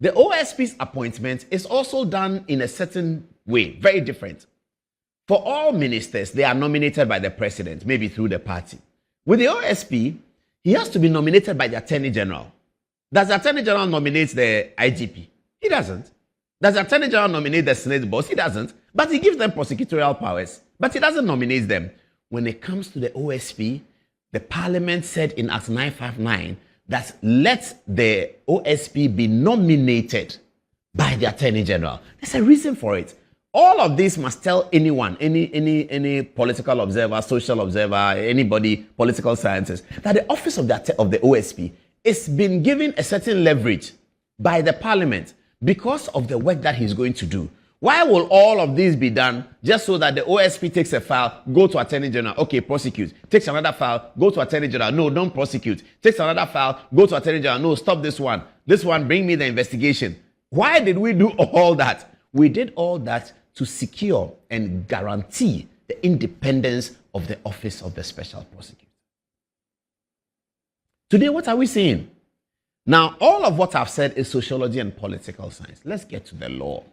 The OSP's appointment is also done in a certain way, very different. For all ministers, they are nominated by the president, maybe through the party. With the OSP, he has to be nominated by the Attorney General. Does the Attorney General nominate the IGP? He doesn't. Does the Attorney General nominate the Senate boss? He doesn't. But he gives them prosecutorial powers. But he doesn't nominate them. When it comes to the OSP, the Parliament said in Act 959 that let the OSP be nominated by the Attorney General. There's a reason for it. All of this must tell anyone, any political observer, social observer, anybody, political scientist, that the office of the OSP is been given a certain leverage by the Parliament because of the work that he's going to do. Why will all of this be done just so that the OSP takes a file, go to Attorney General, okay, prosecute. Takes another file, go to Attorney General, no, don't prosecute. Takes another file, go to Attorney General, no, stop this one. This one, bring me the investigation. Why did we do all that? We did all that to secure and guarantee the independence of the office of the special prosecutor. Today, what are we seeing? Now, all of what I've said is sociology and political science. Let's get to the law.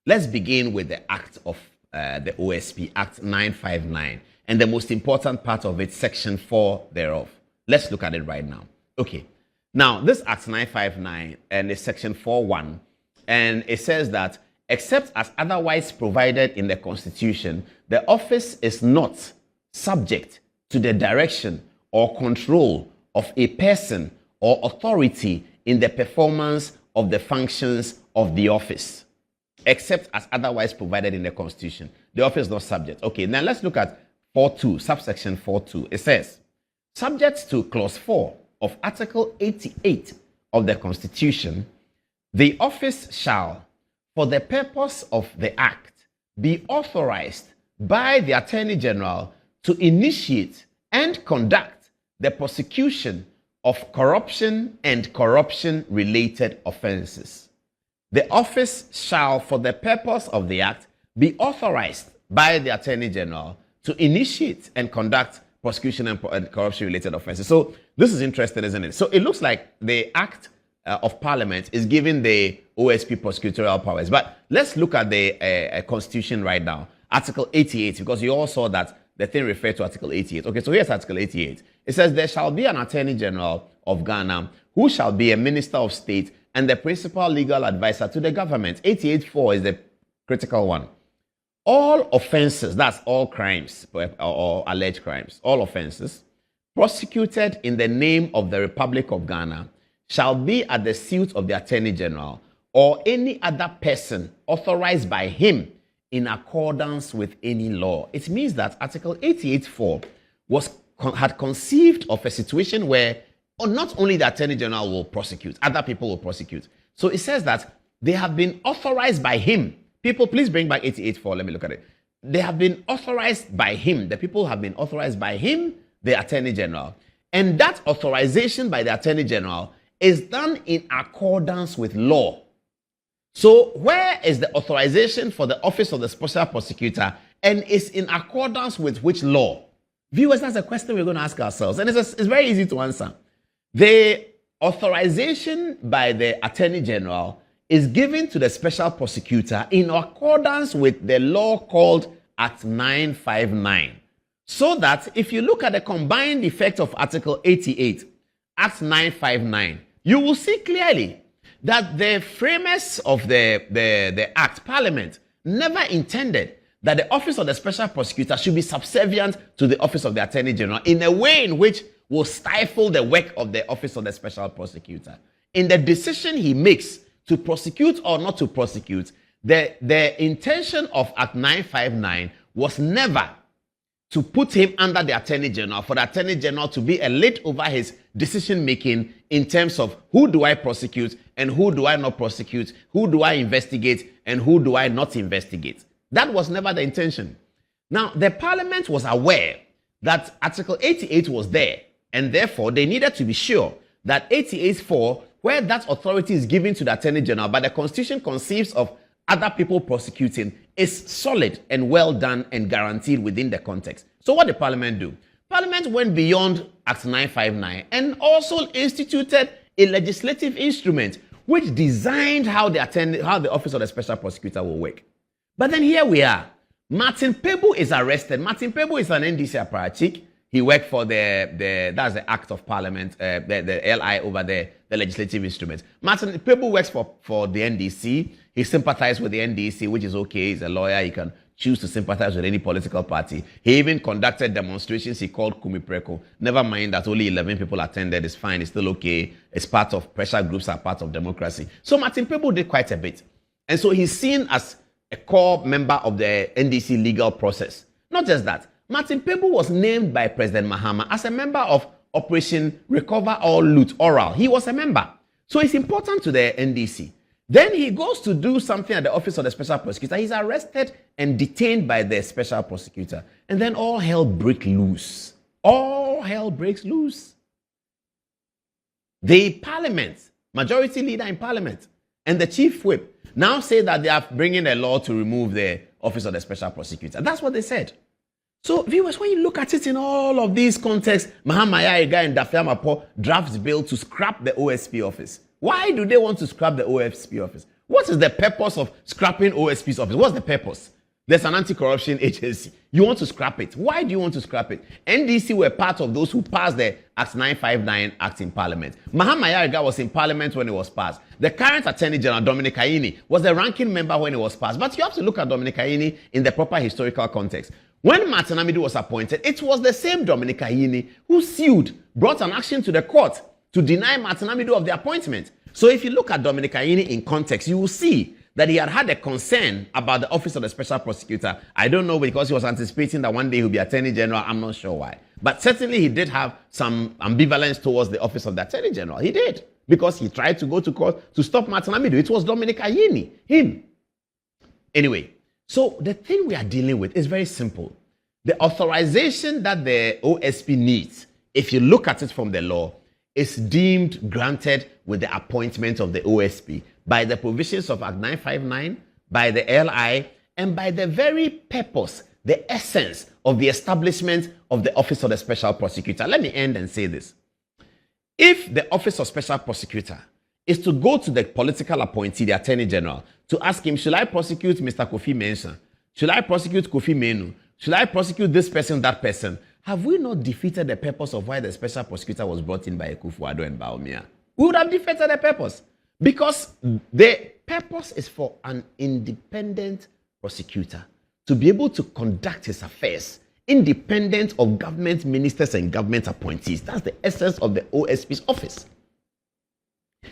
Let's begin with the Act of the OSP, Act 959, and the most important part of it, Section 4 thereof. Let's look at it right now. Okay. Now, this Act 959 and it's Section 4.1, and it says that except as otherwise provided in the Constitution, the office is not subject to the direction or control of a person or authority in the performance of the functions of the office, except as otherwise provided in the Constitution. The office is not subject. Okay, now let's look at 4.2, subsection 4.2. It says, subject to Clause 4 of Article 88 of the Constitution, the office shall, for the purpose of the Act, be authorized by the Attorney General to initiate and conduct the prosecution of corruption and corruption-related offenses. The office shall, for the purpose of the Act, be authorized by the Attorney General to initiate and conduct prosecution and corruption-related offenses. So this is interesting, isn't it? So it looks like the Act of Parliament is giving the OSP prosecutorial powers. But let's look at the Constitution right now. Article 88, because you all saw that the thing referred to Article 88. Okay, so here's Article 88. It says, there shall be an Attorney General of Ghana who shall be a Minister of State and the principal legal advisor to the government. 88.4 is the critical one. All offenses, that's all crimes or alleged crimes, all offenses, prosecuted in the name of the Republic of Ghana shall be at the suit of the Attorney General or any other person authorized by him in accordance with any law. It means that Article 88.4 had conceived of a situation where not only the Attorney General will prosecute, other people will prosecute. So it says that they have been authorized by him. People, please bring back 88.4. Let me look at it. They have been authorized by him. The people have been authorized by him, the Attorney General. And that authorization by the Attorney General is done in accordance with law. So where is the authorization for the office of the special prosecutor, and is in accordance with which law? Viewers, that's a question we're going to ask ourselves. And it's very easy to answer. The authorization by the Attorney General is given to the special prosecutor in accordance with the law called Act 959. So that if you look at the combined effect of Article 88, Act 959, you will see clearly that the framers of the Act, Parliament, never intended that the office of the special prosecutor should be subservient to the office of the Attorney General in a way in which will stifle the work of the office of the special prosecutor. In the decision he makes to prosecute or not to prosecute, the intention of Act 959 was never to put him under the Attorney General, for the Attorney General to be a lid over his decision making in terms of who do I prosecute and who do I not prosecute, who do I investigate and who do I not investigate. That was never the intention. Now, the Parliament was aware that Article 88 was there, and therefore they needed to be sure that 88.4, where that authority is given to the Attorney General, but the Constitution conceives of other people prosecuting, is solid and well done and guaranteed within the context. So what did Parliament do? Parliament went beyond Act 959 and also instituted a legislative instrument which designed how the Office of the Special Prosecutor will work. But then here we are. Martin Pebu is arrested. Martin Pebu is an NDC apparatchik. He worked for that's the Act of Parliament, the LI over there, the legislative instrument. Martin Pebu works for the NDC. He sympathized with the NDC, which is okay. He's a lawyer. He can choose to sympathize with any political party. He even conducted demonstrations he called Kumi Preko. Never mind that only 11 people attended. It's fine. It's still okay. It's part of pressure groups are part of democracy. So Martin Pebu did quite a bit. And so he's seen as a core member of the NDC legal process. Not just that. Martin Pebu was named by President Mahama as a member of Operation Recover or Loot Oral. He was a member. So it's important to the NDC. Then he goes to do something at the Office of the Special Prosecutor. He's arrested and detained by the Special Prosecutor. And then all hell breaks loose. All hell breaks loose. The Parliament, majority leader in Parliament, and the Chief Whip now say that they are bringing a law to remove the Office of the Special Prosecutor. That's what they said. So, viewers, when you look at it in all of these contexts, Mahama Ayariga and Dafiamapo drafts bill to scrap the OSP office. Why do they want to scrap the OSP office? What is the purpose of scrapping OSP's office? What's the purpose? There's an anti-corruption agency. You want to scrap it. Why do you want to scrap it? NDC were part of those who passed the Act 959 Act in Parliament. Mahama Ayariga was in Parliament when it was passed. The current Attorney General, Dominic Ayini, was the ranking member when it was passed. But you have to look at Dominic Ayini in the proper historical context. When Martin Amidu was appointed, it was the same Dominic Ayini who sued, brought an action to the court to deny Martin Amidu of the appointment. So if you look at Dominic Ayini in context, you will see that he had a concern about the Office of the Special Prosecutor. I don't know, because he was anticipating that one day he'll be Attorney General. I'm not sure why. But certainly he did have some ambivalence towards the Office of the Attorney General. He did, because he tried to go to court to stop Martin Amidu. It was Dominic Ayini, him. Anyway, so the thing we are dealing with is very simple. The authorization that the OSP needs, if you look at it from the law, is deemed granted with the appointment of the OSP by the provisions of Act 959, by the LI, and by the very purpose, the essence of the establishment of the Office of the Special Prosecutor. Let me end and say this. If the Office of Special Prosecutor is to go to the political appointee, the Attorney General, to ask him, should I prosecute Mr. Kofi Mensah? Should I prosecute Kofi Menu? Should I prosecute this person, that person? Have we not defeated the purpose of why the Special Prosecutor was brought in by Akufo-Addo and Bawumia? We would have defeated the purpose. Because the purpose is for an independent prosecutor to be able to conduct his affairs independent of government ministers and government appointees. That's the essence of the OSP's office.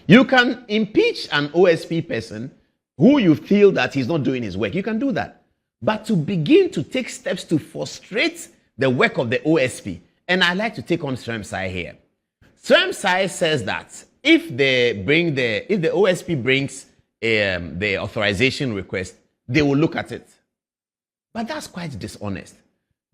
You can impeach an OSP person who you feel that he's not doing his work. You can do that. But to begin to take steps to frustrate the work of the OSP, and I like to take on Sremsai here. Sremsai says that if the OSP brings the authorization request, they will look at it. But that's quite dishonest,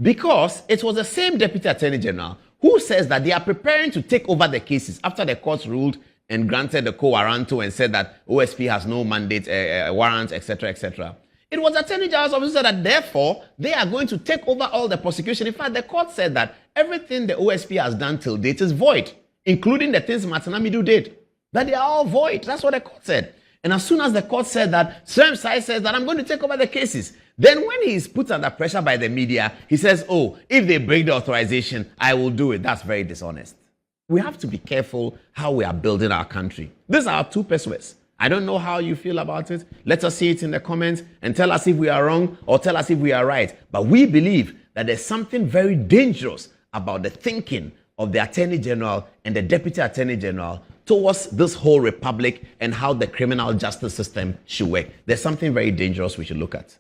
because it was the same Deputy Attorney General who says that they are preparing to take over the cases after the court ruled and granted the quo warranto and said that OSP has no mandate, warrants, etc., etc. It was the Attorney General's office that therefore they are going to take over all the prosecution. In fact, the court said that everything the OSP has done till date is void, including the things Martin Amidu did. That they are all void. That's what the court said. And as soon as the court said that, Sremsai says that I'm going to take over the cases. Then when he is put under pressure by the media, he says, oh, if they break the authorization, I will do it. That's very dishonest. We have to be careful how we are building our country. These are our two persuades. I don't know how you feel about it. Let us see it in the comments and tell us if we are wrong or tell us if we are right. But we believe that there's something very dangerous about the thinking of the Attorney General and the Deputy Attorney General towards this whole republic and how the criminal justice system should work. There's something very dangerous we should look at.